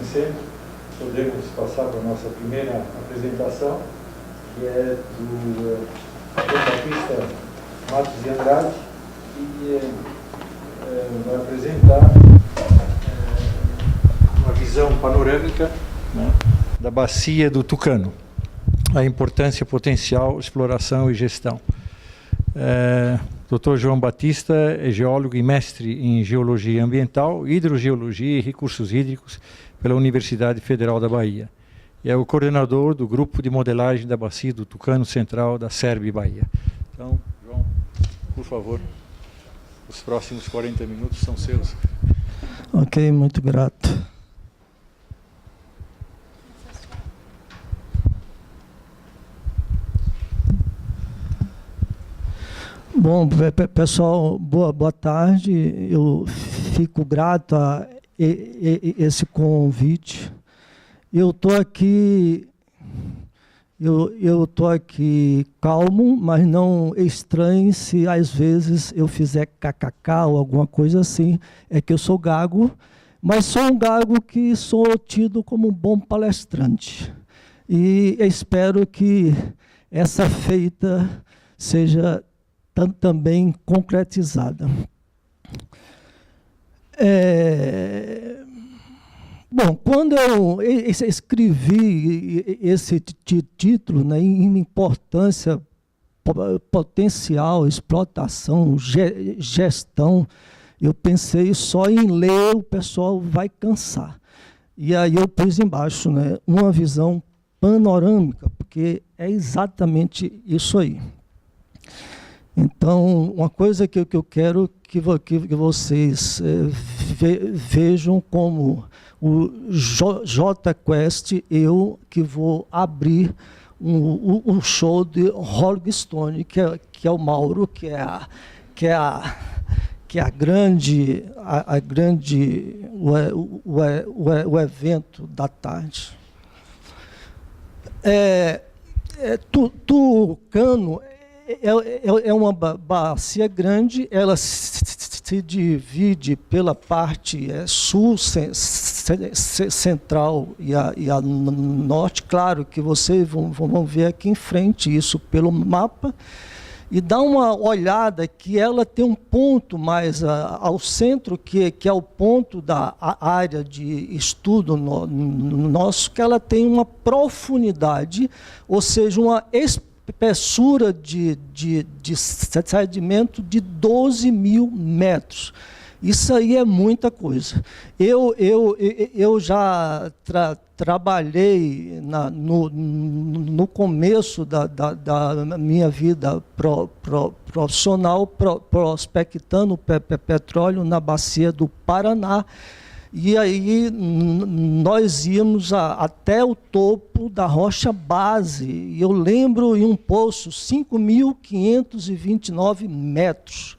agradecendo, podemos passar para a nossa primeira apresentação, que é do João Batista Matos de Andrade, que vai apresentar uma visão panorâmica, né, da bacia do Tucano, a importância, potencial, exploração e gestão. Dr. João Batista é geólogo e mestre em Geologia Ambiental, Hidrogeologia e Recursos Hídricos pela Universidade Federal da Bahia. E é o coordenador do Grupo de Modelagem da Bacia do Tucano Central da SERB Bahia. Então, João, por favor, os próximos 40 minutos são seus. Ok, muito grato. Bom, pessoal, boa tarde. Eu fico grato a esse convite. Eu estou aqui calmo, mas não estranhe se às vezes eu fizer kkk ou alguma coisa assim. É que eu sou gago, mas sou um gago que sou tido como um bom palestrante. E espero que essa feita seja também concretizada. Bom, quando eu escrevi esse título, né, em importância, potencial, explotação, gestão, eu pensei só em ler, o pessoal vai cansar. E aí eu pus embaixo, né, uma visão panorâmica, porque é exatamente isso aí. Então, uma coisa que eu quero que vocês vejam como o JQuest, eu que vou abrir um show de Rolling Stone, que é o Mauro, que é a grande o evento da tarde. Tucano é uma bacia grande, ela se divide pela parte sul, central e a norte. Claro que vocês vão ver aqui em frente isso pelo mapa, e dá uma olhada que ela tem um ponto mais ao centro, que é o ponto da área de estudo nosso, que ela tem uma profundidade, ou seja, uma espessura de sedimento de 12 mil metros. Isso aí é muita coisa. Eu já trabalhei no começo da minha vida profissional prospectando petróleo na bacia do Paraná. E aí nós íamos até o topo da rocha base. E eu lembro em um poço, 5.529 metros.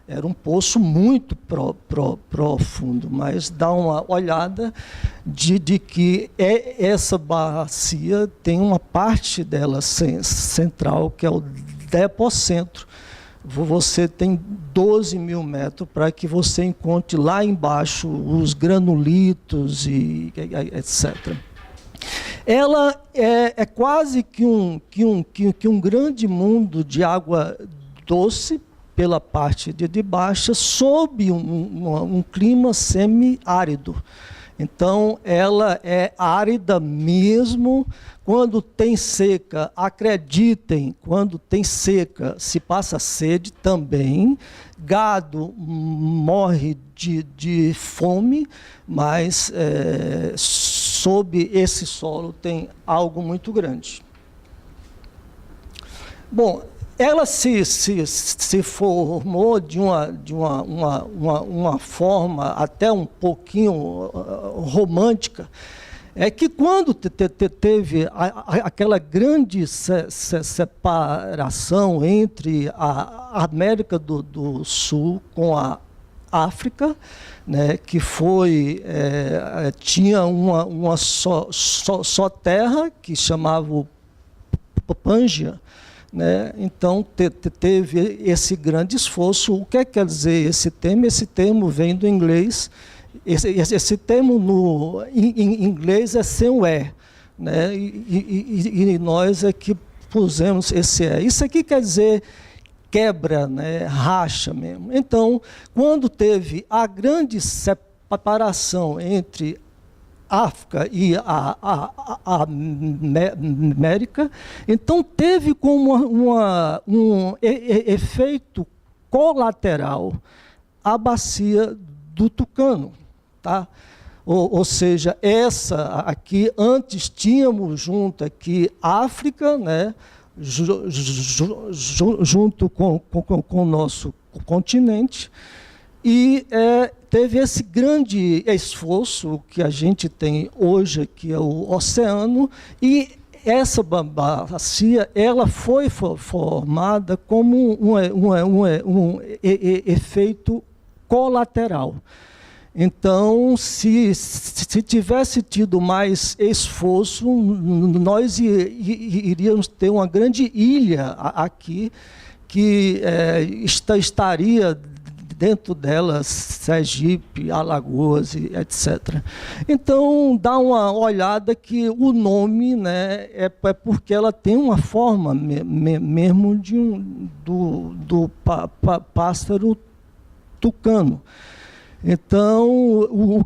Era um poço muito profundo, mas dá uma olhada de que essa bacia tem uma parte dela central, que é o depocentro. Você tem 12 mil metros para que você encontre lá embaixo os granulitos e etc. Ela é quase que um grande mundo de água doce pela parte de baixo, sob um clima semi-árido. Então, ela é árida mesmo. Quando tem seca, acreditem, quando tem seca, se passa sede também. Gado morre de fome, mas sob esse solo tem algo muito grande. Bom, ela se formou de uma forma até um pouquinho romântica. É que quando teve aquela grande separação entre a América do Sul com a África, né, que tinha uma só terra, que chamava o Pângea, né? Então teve esse grande esforço. O que quer dizer esse termo? Esse termo vem do inglês Esse termo em inglês é sem o E, né? E nós é que pusemos esse E. Isso aqui quer dizer quebra, né? Racha mesmo. Então, quando teve a grande separação entre África e a América, então teve como um efeito colateral a bacia do Tucano, tá? Ou seja, essa aqui, antes tínhamos junto aqui África, né? Junto com o nosso continente, e teve esse grande esforço que a gente tem hoje, que é o oceano, e essa bacia ela foi formada como um efeito colateral. Então, se tivesse tido mais esforço, nós iríamos ter uma grande ilha aqui, que estaria dentro dela Sergipe, Alagoas, etc. Então, dá uma olhada que o nome, né, é porque ela tem uma forma mesmo do pássaro tucano. Então, o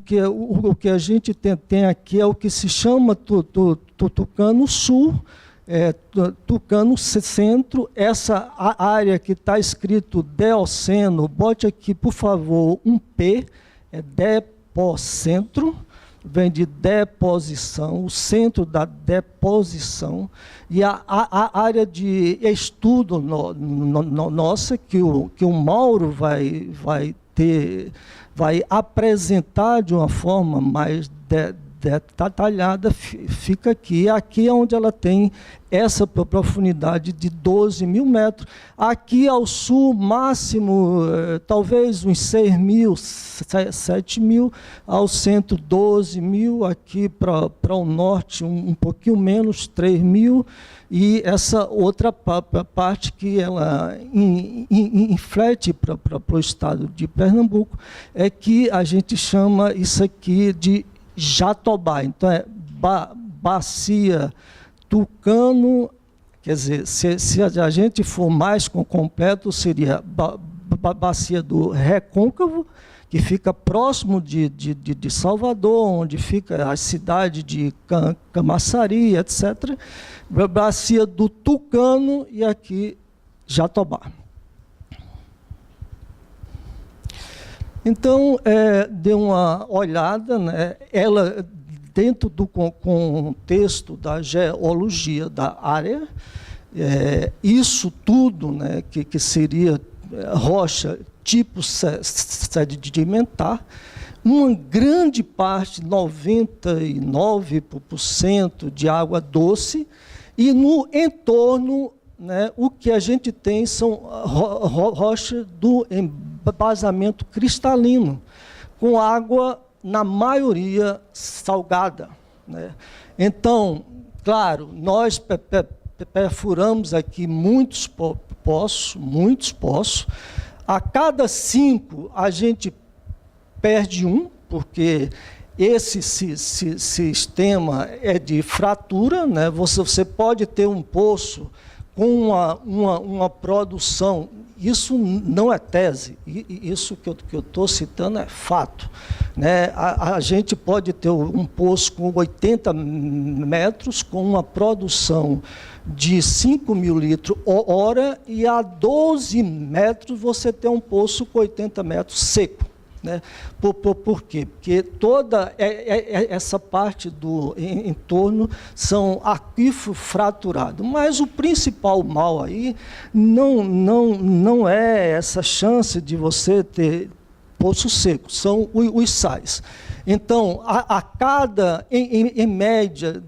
que a gente tem aqui é o que se chama tucano sul, tucano centro. Essa área que está escrito Deoceno, bote aqui, por favor, um P, é depocentro, vem de deposição, o centro da deposição, e a área de estudo nossa, que o Mauro vai apresentar de uma forma mais detalhada, fica aqui. Aqui é onde ela tem essa profundidade de 12 mil metros. Aqui ao sul, máximo, talvez uns 6 mil, 7 mil. Ao centro, 12 mil. Aqui para o norte, um pouquinho menos, 3 mil. E essa outra parte que ela inflete para o estado de Pernambuco é que a gente chama isso aqui de Jatobá. Então, é bacia tucano, quer dizer, se a gente for mais completo, seria bacia do Recôncavo, que fica próximo de Salvador, onde fica a cidade de Camaçari, etc. Bacia do Tucano e aqui Jatobá. Então, dê uma olhada, né? Ela, dentro do contexto da geologia da área, isso tudo, né, que seria rocha tipo sedimentar, uma grande parte, 99% de água doce, e no entorno, né, o que a gente tem são rochas do embasamento cristalino, com água, na maioria, salgada, né? Então, claro, nós perfuramos aqui muitos poços. A cada 5, a gente perde um, porque esse sistema é de fratura, né? Você pode ter um poço com uma produção, isso não é tese, isso que eu estou citando é fato, né? A gente pode ter um poço com 80 metros, com uma produção de 5 mil litros hora, e a 12 metros você tem um poço com 80 metros seco. Né? Por quê? Porque toda essa parte do entorno são aquíferos fraturados. Mas o principal mal aí não é essa chance de você ter poço seco, são os sais. Então, a cada, em média,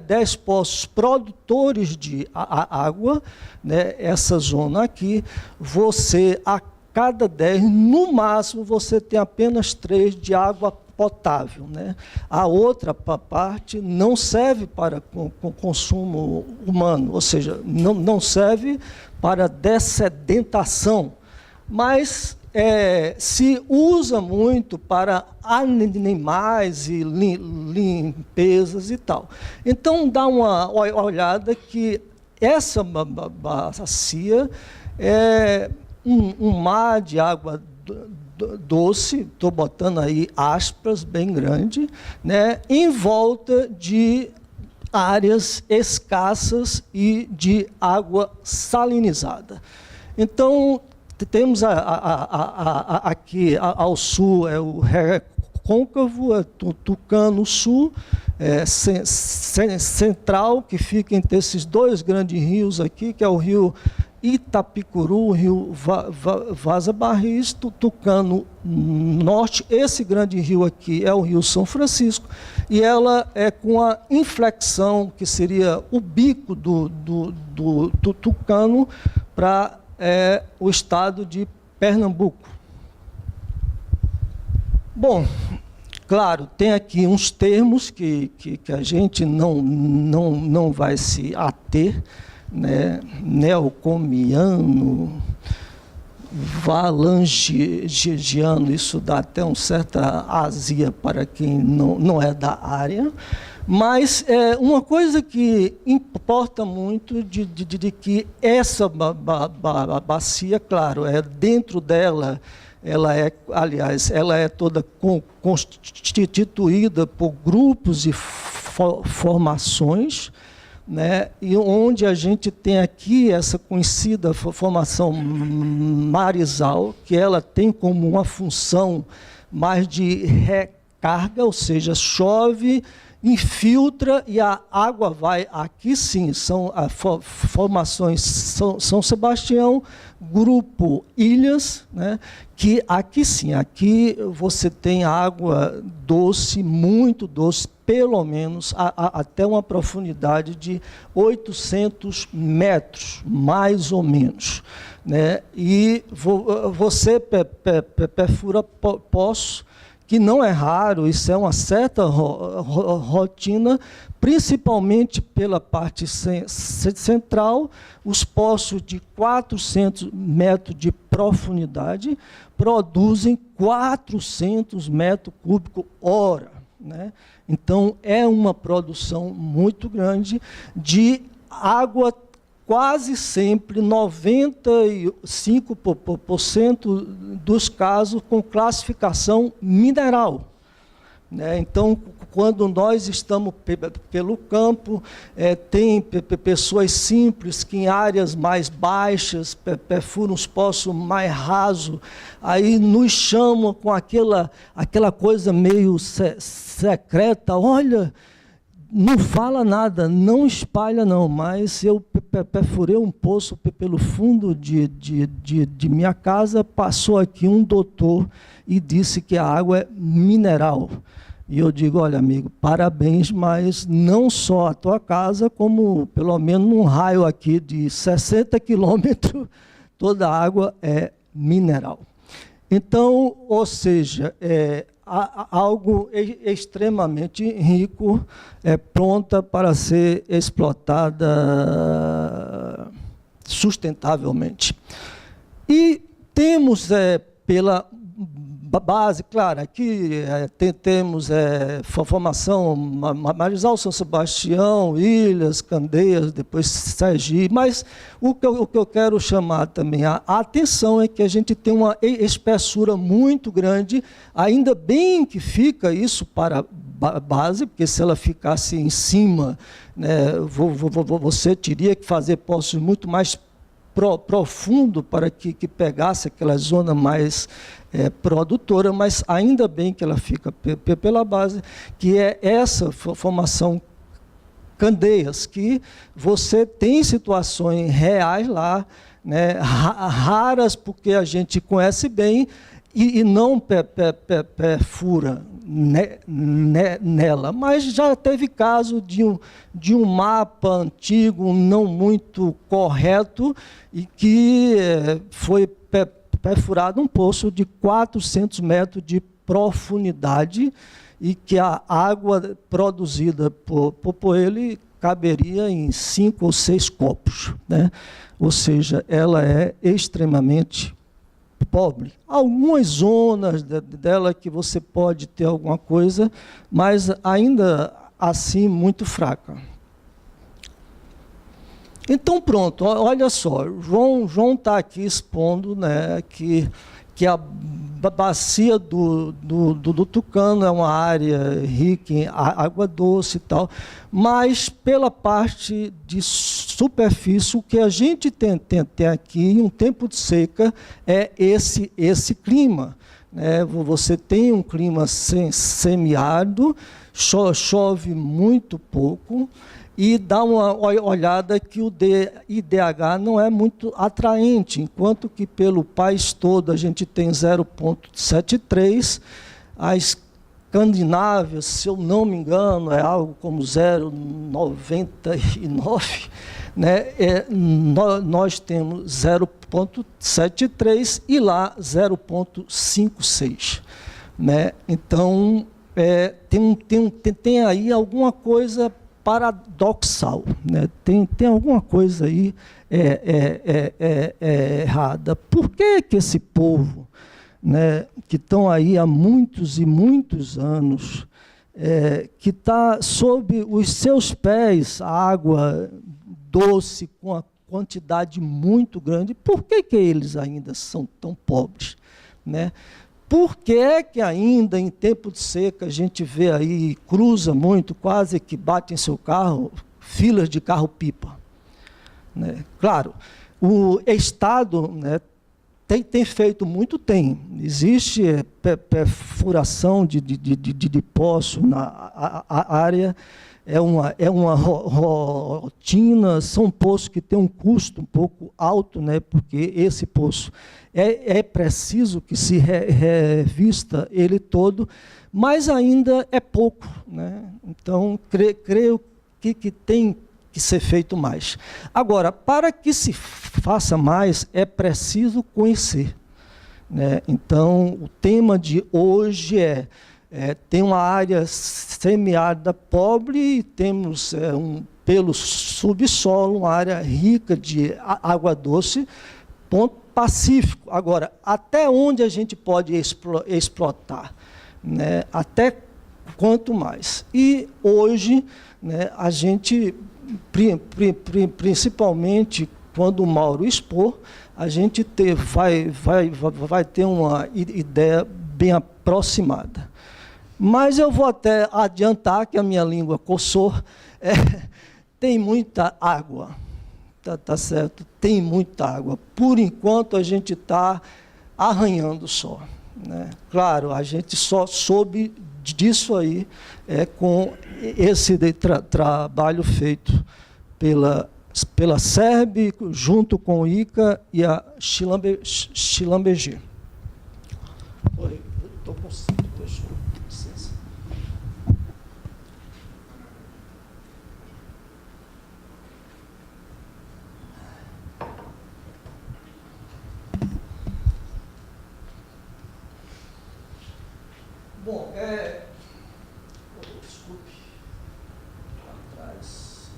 10 poços produtores de água, né, essa zona aqui, você, a cada 10, no máximo, você tem apenas 3 de água potável, né? A outra parte não serve para consumo humano, ou seja, não serve para dessedentação, mas se usa muito para animais e limpezas e tal. Então, dá uma olhada que essa bacia é um mar de água doce, estou botando aí aspas bem grande, né, em volta de áreas escassas e de água salinizada. Então, temos aqui ao sul o Recôncavo, Tucano Sul, central, que fica entre esses dois grandes rios aqui, que é o rio Itapicuru, o rio Vaza Barris, Tucano Norte. Esse grande rio aqui é o rio São Francisco, e ela é com a inflexão, que seria o bico do Tucano, para o estado de Pernambuco. Bom, claro, tem aqui uns termos que a gente não vai se ater, né? Neocomiano, valangiano, isso dá até uma certa azia para quem não é da área. Mas uma coisa que importa muito de que essa bacia, claro, dentro dela, ela é toda constituída por grupos e formações, né? E onde a gente tem aqui essa conhecida formação marizal, que ela tem como uma função mais de recarga, ou seja, chove, infiltra e a água vai. Aqui sim, são formações São Sebastião, Grupo Ilhas, né? Que aqui sim, aqui você tem água doce, muito doce, pelo menos até uma profundidade de 800 metros, mais ou menos, né? E você perfura poço, que não é raro, isso é uma certa rotina, principalmente pela parte central. Os poços de 400 metros de profundidade produzem 400 metros cúbicos hora, né? Então, é uma produção muito grande de água, quase sempre, 95% dos casos, com classificação mineral, né? Então, quando nós estamos pelo campo, tem pessoas simples que em áreas mais baixas perfuram os poços mais rasos, aí nos chamam com aquela coisa meio secreta: olha, não fala nada, não espalha não, mas eu perfurei um poço pelo fundo de minha casa, passou aqui um doutor e disse que a água é mineral. E eu digo: olha, amigo, parabéns, mas não só a tua casa, como pelo menos num raio aqui de 60 quilômetros, toda a água é mineral. Então, ou seja, algo extremamente rico, pronta para ser explotada sustentavelmente. E temos pela base, claro, aqui temos formação marizal, São Sebastião, Ilhas, Candeias, depois Sergipe, mas o que eu quero chamar também a atenção é que a gente tem uma espessura muito grande, ainda bem que fica isso para a base, porque se ela ficasse em cima, né, você teria que fazer poços muito mais profundo para que pegasse aquela zona mais produtora, mas ainda bem que ela fica pela base, que é essa formação Candeias, que você tem situações reais lá, né, raras, porque a gente conhece bem, e não perfura nela. Mas já teve caso de um mapa antigo, não muito correto, e que foi perfurado um poço de 400 metros de profundidade, e que a água produzida por ele caberia em 5 ou 6 copos, né? Ou seja, ela é extremamente pobre. Algumas zonas dela que você pode ter alguma coisa, mas ainda assim muito fraca. Então pronto, olha só, João está aqui expondo, né, que a bacia do Tucano é uma área rica em água doce e tal, mas pela parte de superfície, o que a gente tem aqui em um tempo de seca é esse clima. Né? Você tem um clima semiárido, chove muito pouco, e dá uma olhada que o IDH não é muito atraente, enquanto que pelo país todo a gente tem 0,73, a Escandinávia, se eu não me engano, é algo como 0,99, né? Nós temos 0,73 e lá 0,56. Né? Então, tem aí alguma coisa paradoxal, né? Tem alguma coisa aí errada. Por que esse povo, né, que estão aí há muitos e muitos anos, que está sob os seus pés a água doce com a quantidade muito grande, por que eles ainda são tão pobres? Né? Por que ainda em tempo de seca a gente vê aí, cruza muito, quase que bate em seu carro, filas de carro-pipa? Né? Claro, o Estado, né, tem feito muito, existe perfuração de poço na área, é uma rotina, são poços que têm um custo um pouco alto, né, porque esse poço é preciso que se revista ele todo, mas ainda é pouco. Né? Então, creio que tem que ser feito mais. Agora, para que se faça mais, é preciso conhecer. Né? Então, o tema de hoje tem uma área semiárida pobre e temos pelo subsolo uma área rica de água doce, ponto pacífico. Agora, até onde a gente pode explotar? Né? Até quanto mais? E hoje, né, a gente, principalmente quando o Mauro expor, a gente vai ter uma ideia bem aproximada. Mas eu vou até adiantar que a minha língua coçou, tem muita água. Tá certo? Tem muita água. Por enquanto, a gente está arranhando só. Né? Claro, a gente só soube disso aí com esse trabalho feito pela SERB, junto com o ICA e a Xilambegi. Oi, estou com 5, deixa eu... Bom, desculpe, para trás,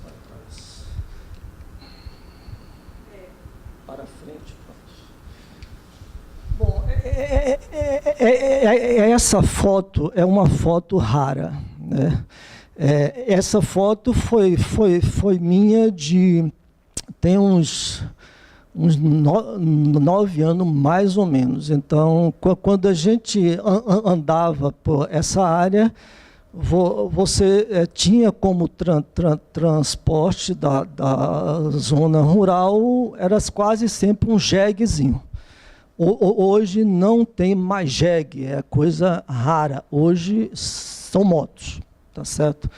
para frente, pronto. Bom, essa foto é uma foto rara, né? Essa foto foi minha tem uns 9 anos, mais ou menos. Então, quando a gente andava por essa área, você tinha como transporte da zona rural, era quase sempre um jeguezinho. Hoje não tem mais jegue, é coisa rara. Hoje são motos, tá certo?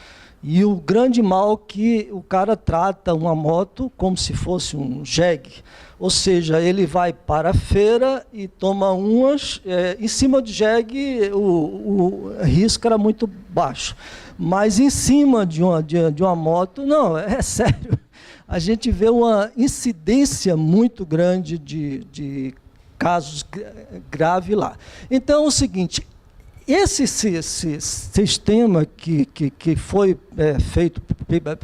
E o grande mal que o cara trata uma moto como se fosse um jegue. Ou seja, ele vai para a feira e toma umas, em cima de jegue o risco era muito baixo. Mas em cima de uma moto, não, é sério. A gente vê uma incidência muito grande de casos graves lá. Então é o seguinte, esse sistema que foi feito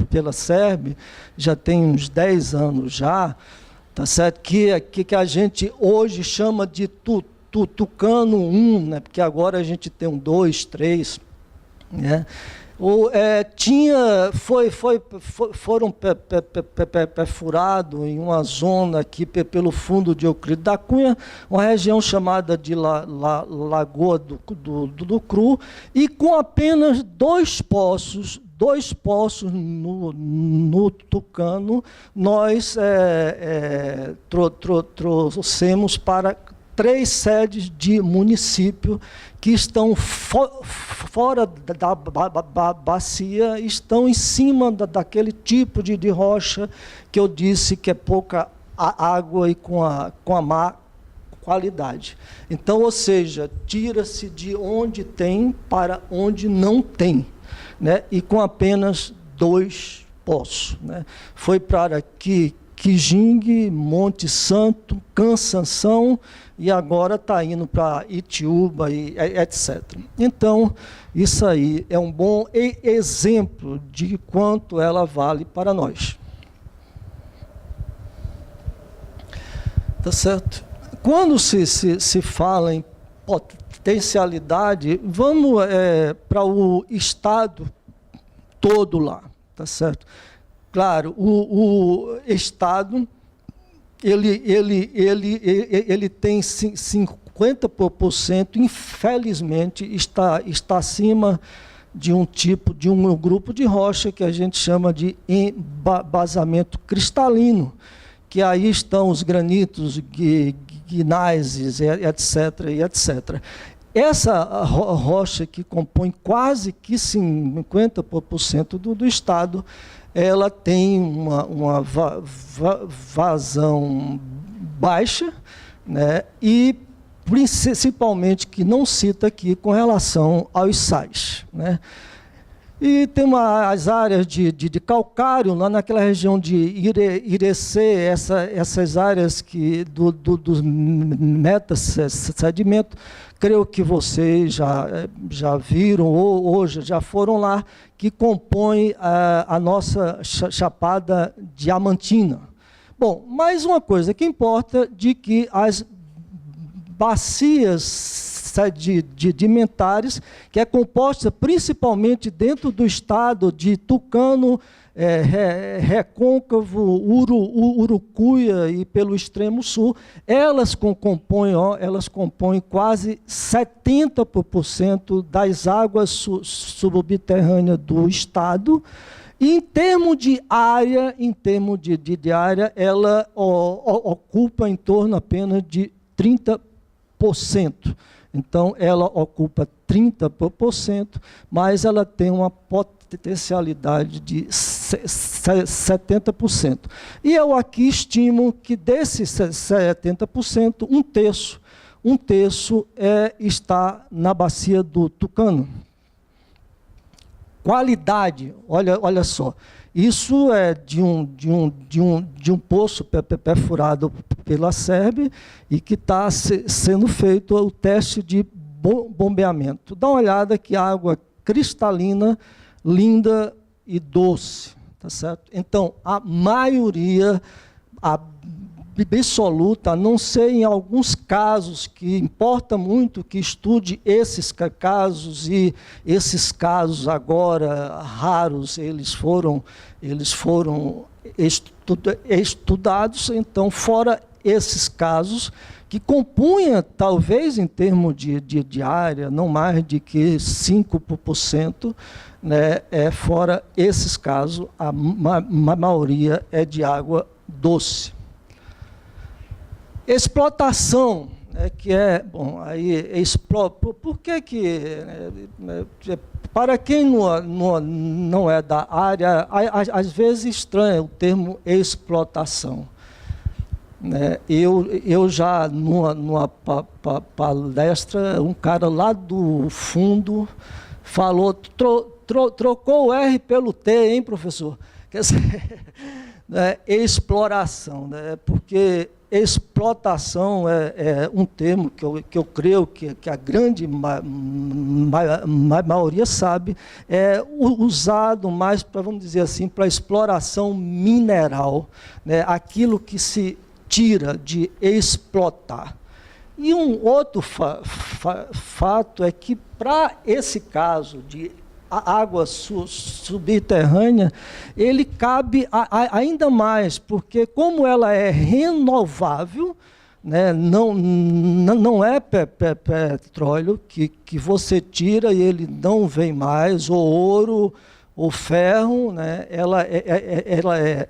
pela SERB, já tem uns 10 anos já, tá certo? Que a gente hoje chama de Tucano 1, né? Porque agora a gente tem um 2, 3, né? Foram perfurados em uma zona aqui pelo fundo de Euclides da Cunha, uma região chamada de Lagoa do Cru, e com apenas dois poços no Tucano, nós trouxemos para 3 sedes de município que estão fora da bacia, estão em cima daquele tipo de rocha que eu disse que é pouca água e com a má qualidade. Então, ou seja, tira-se de onde tem para onde não tem, né? E com apenas 2 poços, né? Foi para Quijingue, Monte Santo, Cansanção, e agora está indo para Itiúba, e etc. Então, isso aí é um bom exemplo de quanto ela vale para nós. Tá certo? Quando se fala em potencialidade, vamos para o estado todo lá, tá certo? Claro, o estado ele tem 50%, infelizmente, está acima de um grupo de rocha que a gente chama de embasamento cristalino, que aí estão os granitos, gneisses, etc. Essa rocha que compõe quase que 50% do estado, ela tem uma vazão baixa, né? E principalmente que não cita aqui com relação aos sais, né? E tem as áreas de calcário, lá naquela região de Irecê, essas áreas dos metasedimentos, creio que vocês já viram ou hoje já foram lá, que compõem a nossa Chapada Diamantina. Bom, mais uma coisa que importa, de que as bacias sedimentares, que é composta principalmente dentro do estado de Tucano, Recôncavo, Urucuia e pelo extremo sul, elas compõem quase 70% das águas subterrâneas do estado. E em termos de área, ela ocupa em torno apenas de 30%. Então, ela ocupa 30%, mas ela tem uma potencialidade de 70%. E eu aqui estimo que desses 70%, um terço está na bacia do Tucano. Qualidade, olha só. Isso é de um poço perfurado pela SERB e que está sendo feito o teste de bombeamento. Dá uma olhada, que água cristalina, linda e doce, tá certo? Então, a maioria absoluta, a não ser em alguns casos que importa muito que estude esses casos, e esses casos agora raros, eles foram estudados. Então, fora esses casos que compunha, talvez em termos de área, não mais de que 5%, né, fora esses casos, a maioria é de água doce. Explotação, que bom, aí por que para quem não é da área, às vezes estranha o termo explotação. Eu já, numa palestra, um cara lá do fundo falou, trocou o R pelo T, hein, professor? Quer dizer, exploração, porque explotação é um termo que eu creio que a grande maioria sabe, é usado mais, vamos dizer assim, para exploração mineral, né? Aquilo que se tira, de explotar. E um outro fato é que, para esse caso de água subterrânea, ele cabe ainda mais, porque como ela é renovável, né, não é petróleo que você tira e ele não vem mais, ou ouro, ou ferro, né, ela é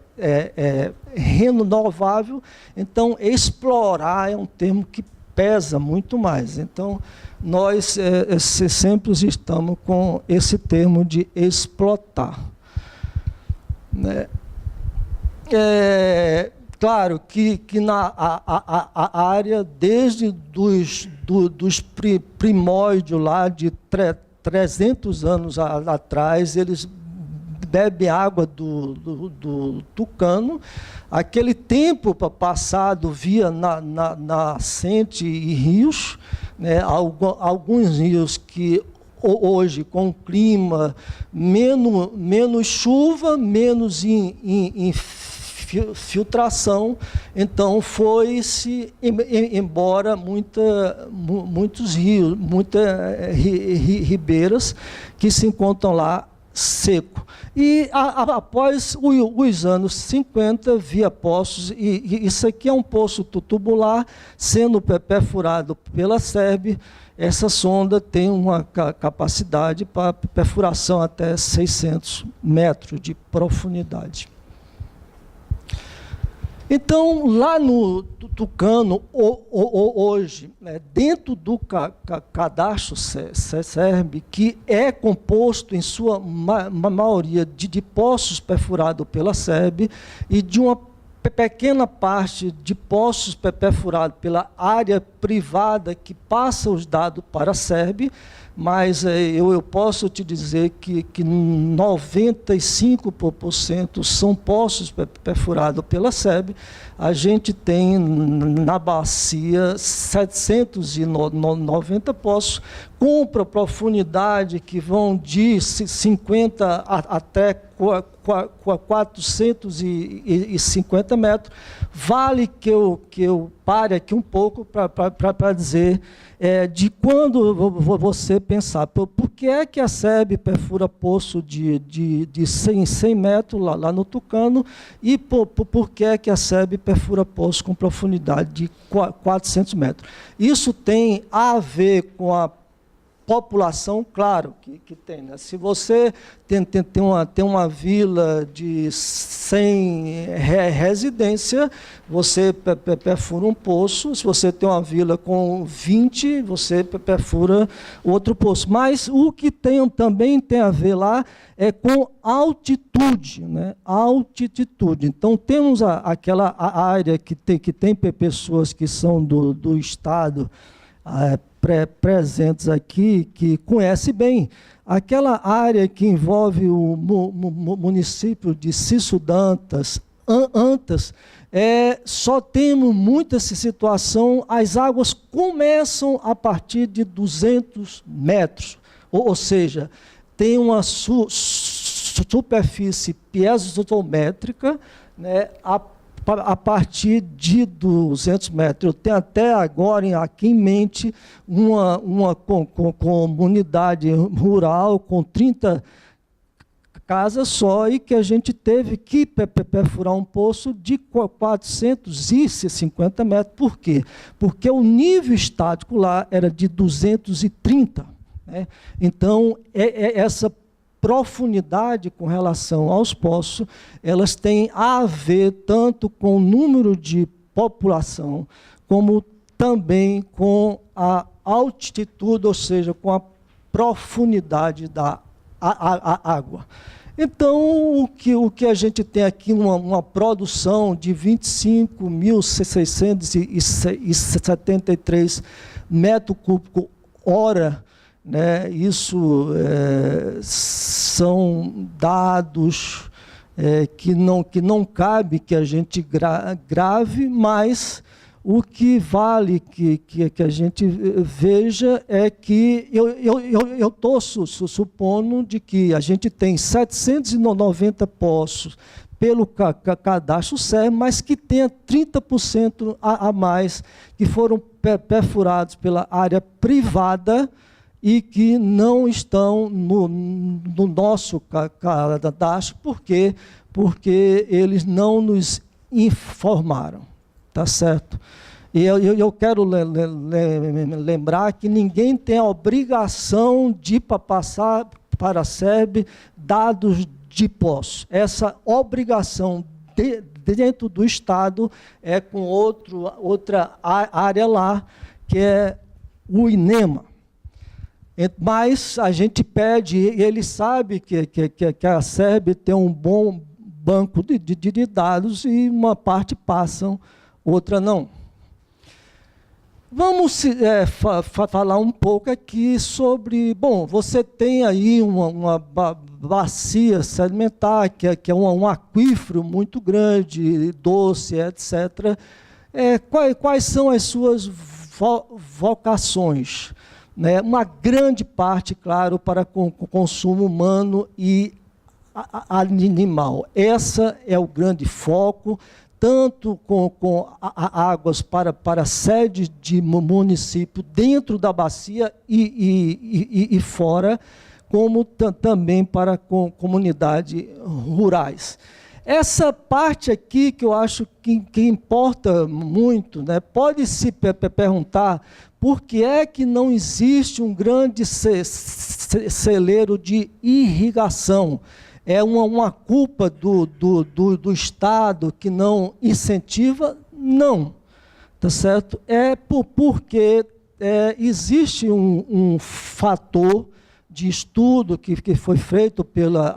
renovável, então explorar é um termo que pesa muito mais. Então, nós sempre estamos com esse termo de explotar. Né? Claro que a área, desde dos primórdios lá de 300 anos atrás, eles bebem água do Tucano. Aquele tempo passado via nascente e rios, né, alguns rios que hoje, com o clima, menos chuva, menos infiltração, então foi-se embora muitos rios, muitas ribeiras que se encontram lá seco. E após os anos 50, via poços, e isso aqui é um poço tubular, sendo perfurado pela SERB. Essa sonda tem uma capacidade para perfuração até 600 metros de profundidade. Então, lá no Tucano, hoje, né, dentro do cadastro SERB, que é composto, em sua maioria, de poços perfurados pela SERB e de uma pequena parte de poços perfurados pela área privada que passa os dados para a SERB, mas eu posso te dizer que 95% são poços perfurados pela SERB. A gente tem na bacia 790 poços, com profundidade que vão de 50 até 450 metros. Vale que eu pare aqui um pouco para dizer de quando você pensar, por que é que a SERB perfura poço de 100 metros lá no Tucano, e por que é que a SERB perfura poço com profundidade de 400 metros? Isso tem a ver com a população, claro que tem. Né? Se você tem uma vila de 100 residências, você perfura um poço. Se você tem uma vila com 20, você perfura outro poço. Mas o que também tem a ver lá é com altitude. Né? Altitude. Então, temos aquela área que tem pessoas que são do estado, presentes aqui, que conhece bem. Aquela área que envolve o município de Cisso d'Antas, só temos muita essa situação, as águas começam a partir de 200 metros, ou seja, tem uma superfície piezométrica, né, a partir de 200 metros. Eu tenho até agora aqui em mente uma comunidade rural com 30 casas só, e que a gente teve que perfurar um poço de 450 metros. Por quê? Porque o nível estático lá era de 230. Né? Então, essa profundidade com relação aos poços, elas têm a ver tanto com o número de população, como também com a altitude, ou seja, com a profundidade da água. Então, o que a gente tem aqui, uma produção de 25.673 metros cúbicos hora, né? Isso são dados que não cabe que a gente grave, mas o que vale que a gente veja é que eu estou supondo de que a gente tem 790 poços pelo cadastro SER, mas que tenha 30% a mais que foram perfurados pela área privada e que não estão no nosso cadastro. Por quê? Porque eles não nos informaram, tá certo? E eu quero lembrar que ninguém tem a obrigação de passar para a SERB dados de posse. Essa obrigação dentro do Estado é com outra área lá, que é o INEMA. Mas a gente pede, e ele sabe que a SERB tem um bom banco de dados e uma parte passam, outra não. Vamos falar um pouco aqui sobre... Bom, você tem aí uma bacia sedimentar, que é um aquífero muito grande, doce, etc. Quais são as suas vocações? Né? Uma grande parte, claro, para o consumo humano e animal. Essa é o grande foco, tanto com águas para sede de município dentro da bacia e fora, como também para comunidades rurais. Essa parte aqui que eu acho que importa muito, né? Pode se perguntar por que é que não existe um grande celeiro de irrigação. É uma culpa do Estado que não incentiva? Não, tá certo? É porque existe um fator de estudo que foi feito pela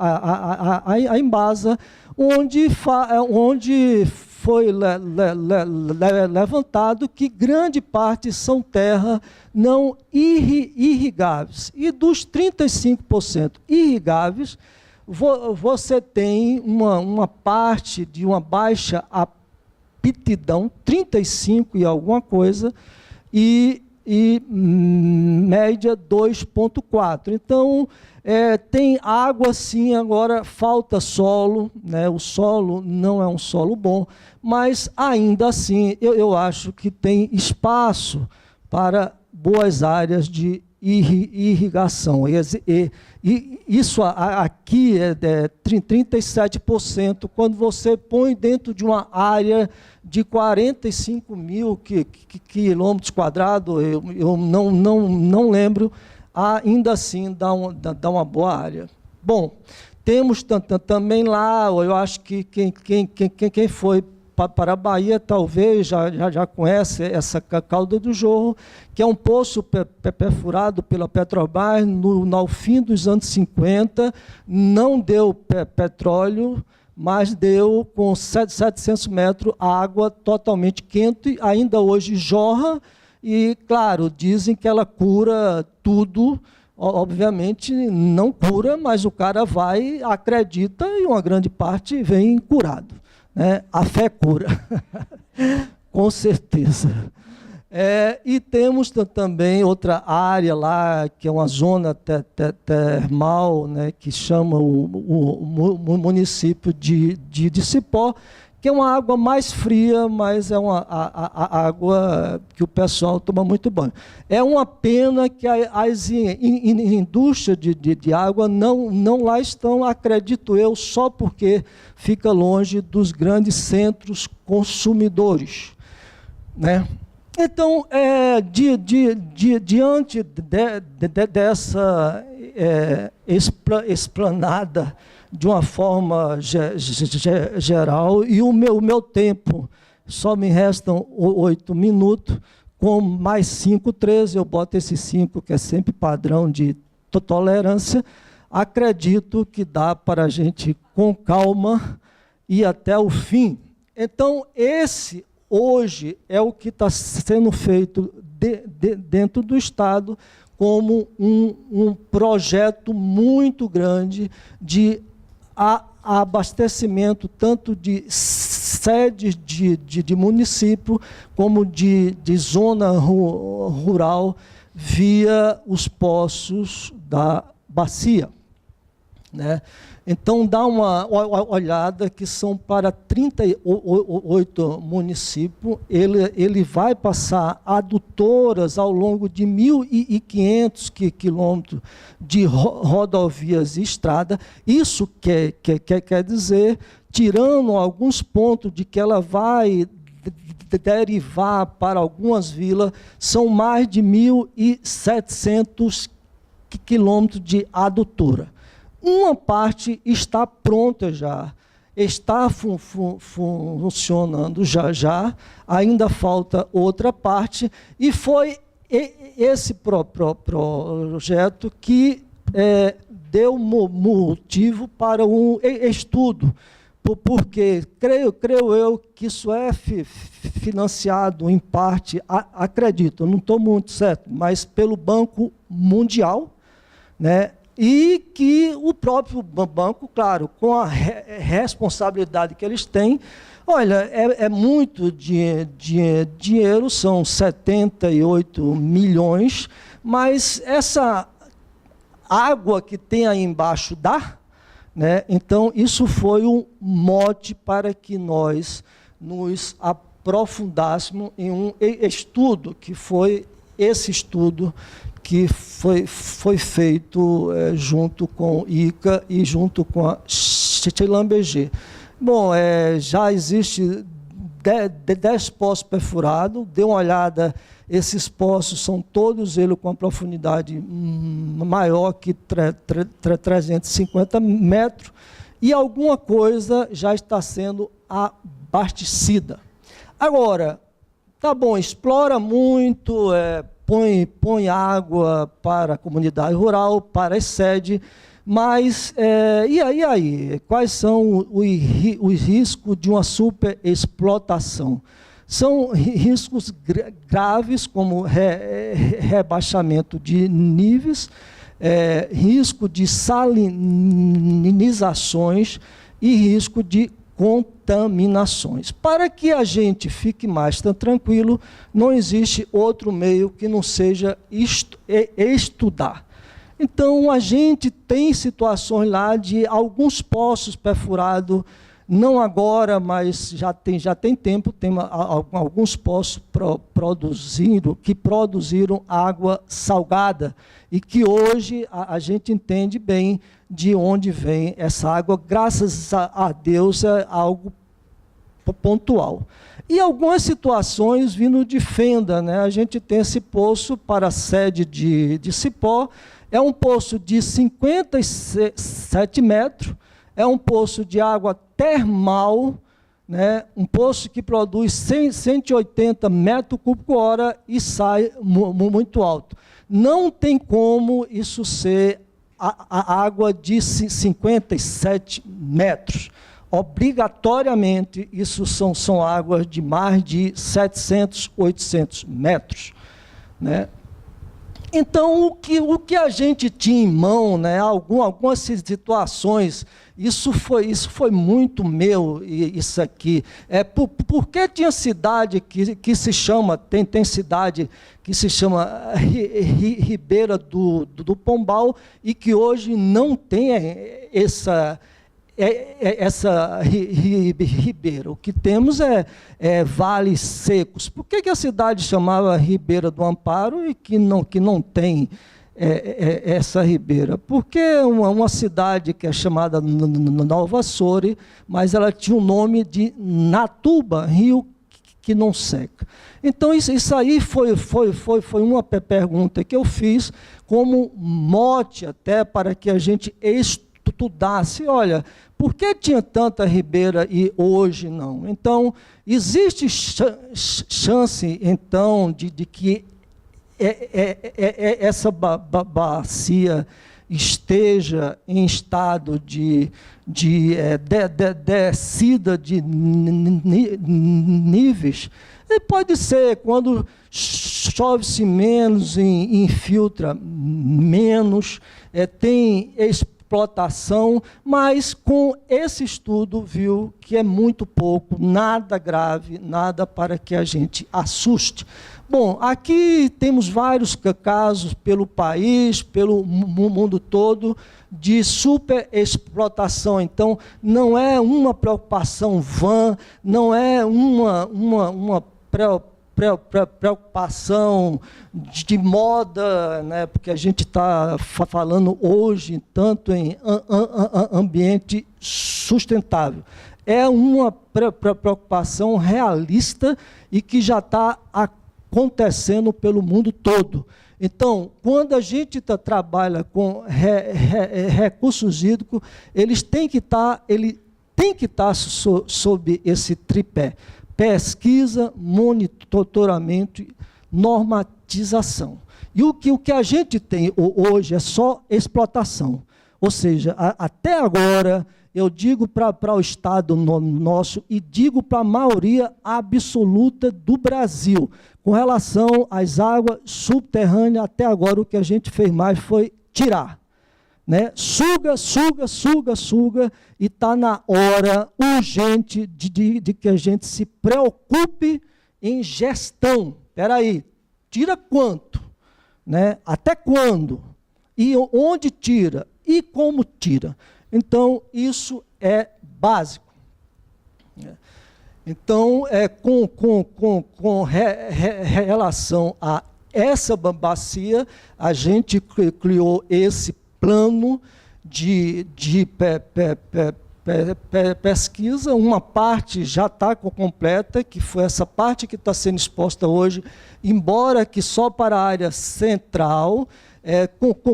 a Embasa, onde foi levantado que grande parte são terras não irrigáveis. E dos 35% irrigáveis, você tem uma parte de uma baixa aptidão, 35 e alguma coisa, e média 2,4. Então, tem água sim, agora falta solo, né? O solo não é um solo bom, mas ainda assim eu acho que tem espaço para boas áreas de irrigação. E isso aqui é 37%, quando você põe dentro de uma área de 45 mil quilômetros quadrados, eu não lembro, ainda assim dá uma boa área. Bom, temos também lá, eu acho que quem foi para a Bahia talvez já conhece essa Calda do Jorro, que é um poço perfurado pela Petrobras no fim dos anos 50, não deu petróleo, mas deu com 700 metros água totalmente quente, ainda hoje jorra, e claro, dizem que ela cura tudo. Obviamente não cura, mas o cara vai, acredita e uma grande parte vem curado. A fé cura, com certeza. E temos também outra área lá, que é uma zona termal, né, que chama o município de Cipó, que é uma água mais fria, mas é uma água que o pessoal toma muito banho. É uma pena que as indústrias de água não lá estão, acredito eu, só porque fica longe dos grandes centros consumidores, né? Então, diante dessa explanada de uma forma geral, e o meu tempo, só me restam 8 minutos, com mais 5, 13, eu boto esse 5, que é sempre padrão de tolerância, acredito que dá para a gente, com calma, ir até o fim. Então, esse, hoje, é o que está sendo feito dentro do Estado, como um projeto muito grande de abastecimento tanto de sedes de município como de zona rural via os poços da bacia. né? Então, dá uma olhada que são para 38 municípios. Ele vai passar adutoras ao longo de 1.500 quilômetros de rodovias e estrada. Isso quer dizer, tirando alguns pontos de que ela vai derivar para algumas vilas, são mais de 1.700 quilômetros de adutora. Uma parte está pronta já, está funcionando já, ainda falta outra parte, e foi esse projeto que deu motivo para um estudo, porque creio eu que isso é financiado em parte, acredito, não estou muito certo, mas pelo Banco Mundial, né? E que o próprio banco, claro, com a responsabilidade que eles têm, olha, é muito dinheiro, são 78 milhões, mas essa água que tem aí embaixo dá, né? Então, isso foi um mote para que nós nos aprofundássemos em um estudo, que foi esse estudo que foi feito junto com o ICA e junto com a Schlumberger. Bom, já existe 10 poços perfurados, dê uma olhada, esses poços são todos eles com uma profundidade maior que 350 metros, e alguma coisa já está sendo abastecida. Agora, tá bom, explora muito, põe água para a comunidade rural, para a sede, mas e aí? Quais são os riscos de uma superexplotação? São riscos graves, como rebaixamento de níveis, risco de salinizações e risco de contaminações. Para que a gente fique mais tranquilo, não existe outro meio que não seja estudar. Então, a gente tem situações lá de alguns poços perfurados, não agora, mas já tem tempo, tem alguns poços que produziram água salgada, e que hoje a gente entende bem de onde vem essa água, graças a Deus, é algo pontual. E algumas situações vindo de fenda, né? A gente tem esse poço para a sede de Cipó, é um poço de 57 metros, é um poço de água termal, né? Um poço que produz 180 metros cúbicos por hora e sai muito alto. Não tem como isso ser a água de 57 metros. Obrigatoriamente, isso são águas de mais de 700, 800 metros. Né? Então, o que a gente tinha em mão, né, algumas situações, isso foi muito meu, isso aqui. Porque tinha cidade que se chama, tem cidade que se chama Ribeira do Pombal, e que hoje não tem essa ribeira. O que temos é vales secos. Por que a cidade chamava Ribeira do Amparo e que não tem essa ribeira? Porque uma cidade que é chamada Nova Açores, mas ela tinha o nome de Natuba, rio que não seca. Então, isso aí foi uma pergunta que eu fiz como mote até para que a gente estudasse, olha, por que tinha tanta ribeira e hoje não? Então, existe chance, então, de que essa bacia esteja em estado de descida de níveis? E pode ser, quando chove-se menos, infiltra menos, tem explotação, mas com esse estudo viu que é muito pouco, nada grave, nada para que a gente assuste. Bom, aqui temos vários casos pelo país, pelo mundo todo, de superexplotação. Então, não é uma preocupação vã, não é uma preocupação de moda, né, porque a gente está falando hoje tanto em ambiente sustentável. É uma preocupação realista e que já está acontecendo pelo mundo todo. Então, quando a gente trabalha com recursos hídricos, eles têm que estar sob esse tripé: pesquisa, monitoramento e normatização. E o que a gente tem hoje é só explotação. Ou seja, até agora, eu digo para o Estado nosso e digo para a maioria absoluta do Brasil, com relação às águas subterrâneas, até agora o que a gente fez mais foi tirar. Né? Suga, e está na hora urgente de que a gente se preocupe em gestão. Espera aí, tira quanto? Né? Até quando? E onde tira? E como tira? Então, isso é básico. Então, com relação a essa bacia, a gente criou esse plano de pesquisa. Uma parte já está completa, que foi essa parte que está sendo exposta hoje, embora que só para a área central.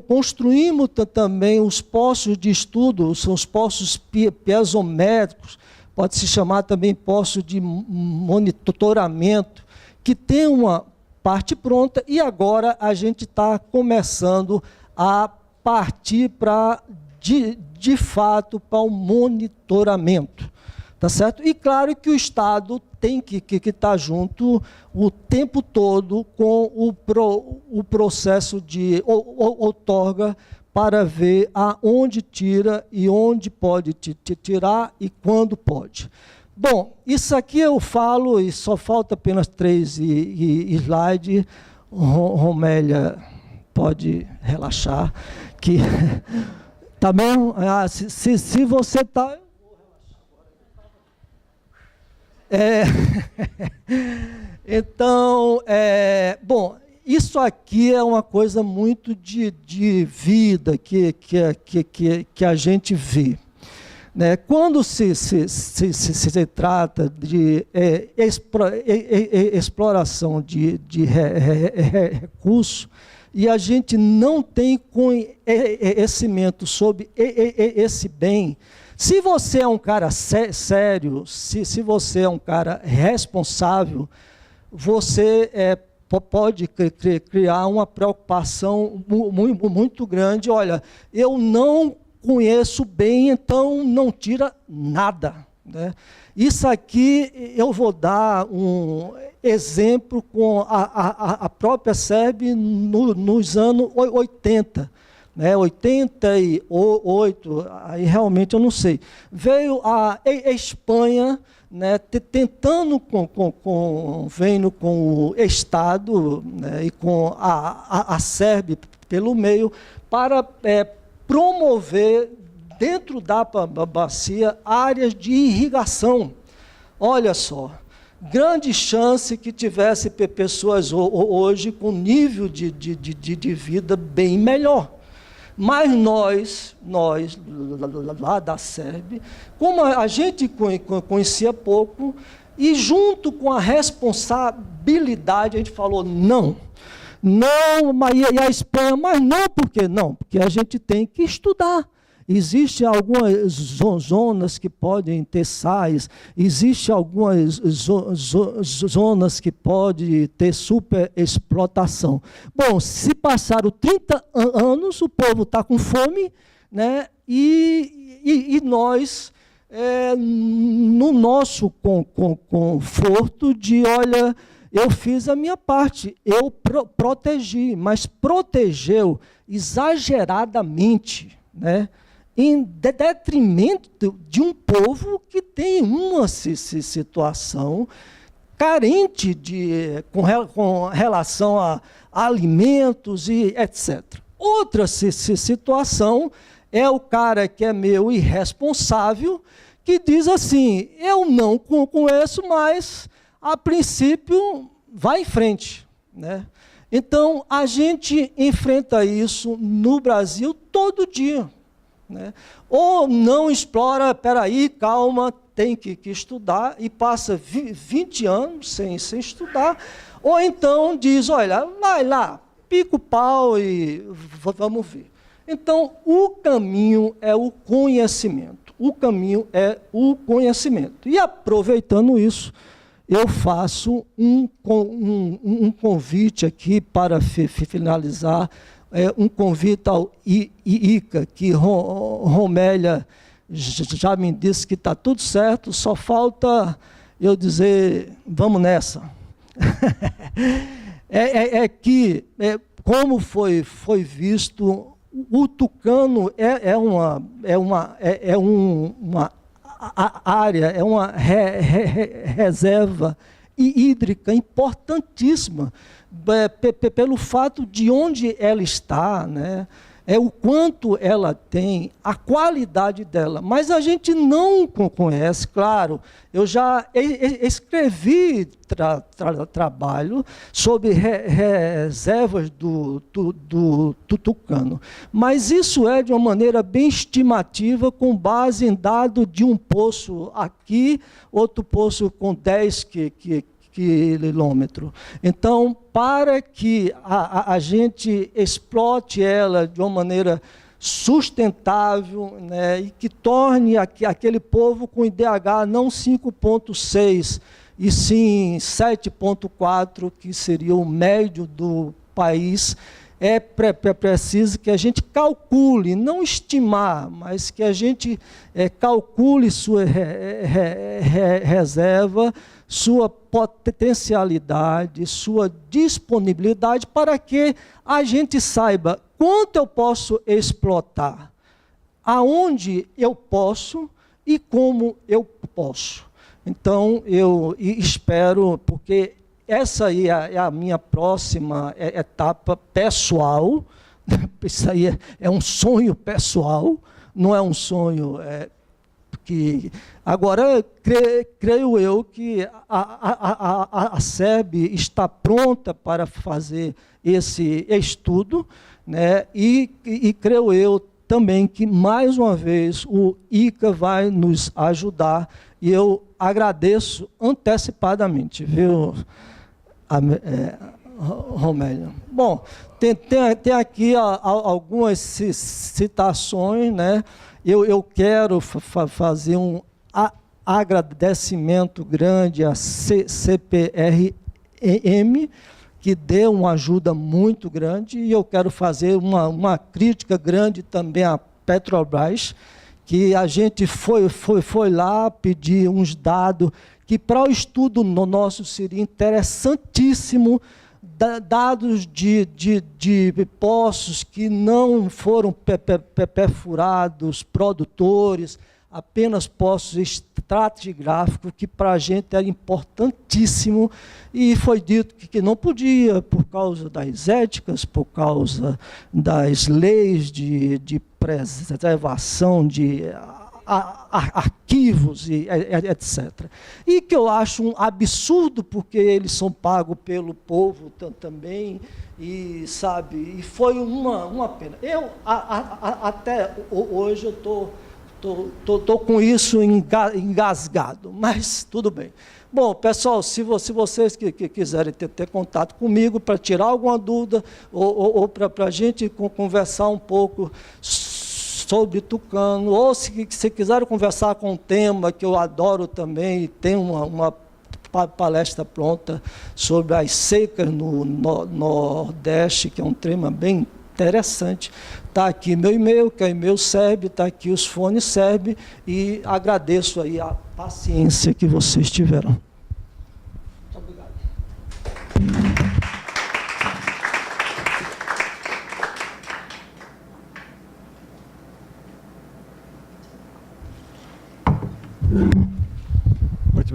Construímos também os postos de estudo, são os postos piezométricos, pode-se chamar também postos de monitoramento, que tem uma parte pronta, e agora a gente está começando a partir para, de fato, para o monitoramento. Tá certo? E claro que o Estado tem que estar junto o tempo todo com o processo de outorga para ver aonde tira e onde pode tirar e quando pode. Bom, isso aqui eu falo e só falta apenas 3 slides. Romélia pode relaxar. Que tá bom? Se você está... Então, bom, isso aqui é uma coisa muito de vida que a gente vê. Né? Quando se trata de exploração de recursos, e a gente não tem conhecimento sobre esse bem. Se você é um cara sério, se você é um cara responsável, você pode criar uma preocupação muito grande. Olha, eu não conheço bem, então não tira nada. Né? Isso aqui eu vou dar um exemplo com a própria SERB nos anos 80. Né, 88, aí realmente eu não sei. Veio a Espanha, né, tentando vendo com o Estado, né, e com a SERB pelo meio, para promover dentro da bacia áreas de irrigação. Olha só, grande chance que tivesse pessoas hoje com nível de vida bem melhor. Mas nós lá da SERB, como a gente conhecia pouco, e junto com a responsabilidade, a gente falou, não, e a Espanha, mas não, por quê? Não, porque a gente tem que estudar. Existem algumas zonas que podem ter sais, existem algumas zonas que podem ter superexplotação. Bom, se passaram 30 anos, o povo está com fome, né? E nós, no nosso conforto de, olha, eu fiz a minha parte, eu protegi, mas protegeu exageradamente, né? em detrimento de um povo que tem uma situação carente com relação a alimentos e etc. Outra situação é o cara que é meio irresponsável, que diz assim, eu não conheço, mas, a princípio, vai em frente, né? Então, a gente enfrenta isso no Brasil todo dia, né? Ou não explora, peraí, calma, tem que estudar, e passa 20 anos sem estudar, ou então diz, olha, vai lá, pica o pau e vamos ver. Então, o caminho é o conhecimento. O caminho é o conhecimento. E, aproveitando isso, eu faço um convite aqui para finalizar, um convite ao ICA, que Romélia já me disse que está tudo certo, só falta eu dizer, vamos nessa. Que, como foi visto, o Tucano é uma área, é uma reserva hídrica importantíssima, pelo fato de onde ela está, né? É o quanto ela tem, a qualidade dela. Mas a gente não conhece, claro. Eu já escrevi trabalho sobre reservas do Tucano. Mas isso é de uma maneira bem estimativa, com base em dado de um poço aqui, outro poço com 10 quilômetros. Então, para que a gente explote ela de uma maneira sustentável, né, e que torne aquele povo com IDH não 5,6, e sim 7,4, que seria o médio do país, é preciso que a gente calcule, não estimar, mas que a gente calcule sua reserva, sua potencialidade, sua disponibilidade, para que a gente saiba quanto eu posso explotar, aonde eu posso e como eu posso. Então, eu espero, porque essa aí é a minha próxima etapa pessoal, isso aí é um sonho pessoal, não é um sonho que... Agora, creio eu que a SEB está pronta para fazer esse estudo, né? E creio eu também que, mais uma vez, o ICA vai nos ajudar, e eu agradeço antecipadamente, viu, Romélia? Bom, tem aqui algumas citações, né? Eu quero fazer um agradecimento grande à CPRM, que deu uma ajuda muito grande, e eu quero fazer uma crítica grande também à Petrobras, que a gente foi lá pedir uns dados que para o estudo nosso seria interessantíssimo, dados de poços que não foram perfurados, produtores, apenas poços estratigráficos, que para a gente era importantíssimo, e foi dito que não podia, por causa das éticas, por causa das leis de preservação de arquivos, e etc. E que eu acho um absurdo, porque eles são pagos pelo povo também, e sabe, e foi uma pena. Eu, até hoje, eu estou com isso engasgado, mas tudo bem. Bom, pessoal, se vocês que quiserem ter contato comigo para tirar alguma dúvida, ou para a gente conversar um pouco sobre Tucano, ou se quiserem conversar com um tema que eu adoro também, tem uma palestra pronta sobre as secas no Nordeste, que é um tema bem interessante. Está aqui meu e-mail, que é e-mail SEB, está aqui os fones SEB, e agradeço aí a paciência que vocês tiveram. Muito obrigado.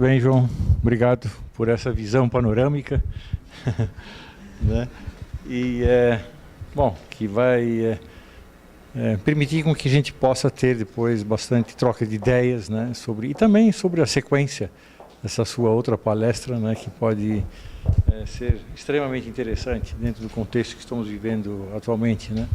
Muito bem, João. Obrigado por essa visão panorâmica. Né? E, bom, que vai permitir com que a gente possa ter depois bastante troca de ideias, né, e também sobre a sequência dessa sua outra palestra, né, que pode ser extremamente interessante dentro do contexto que estamos vivendo atualmente, né?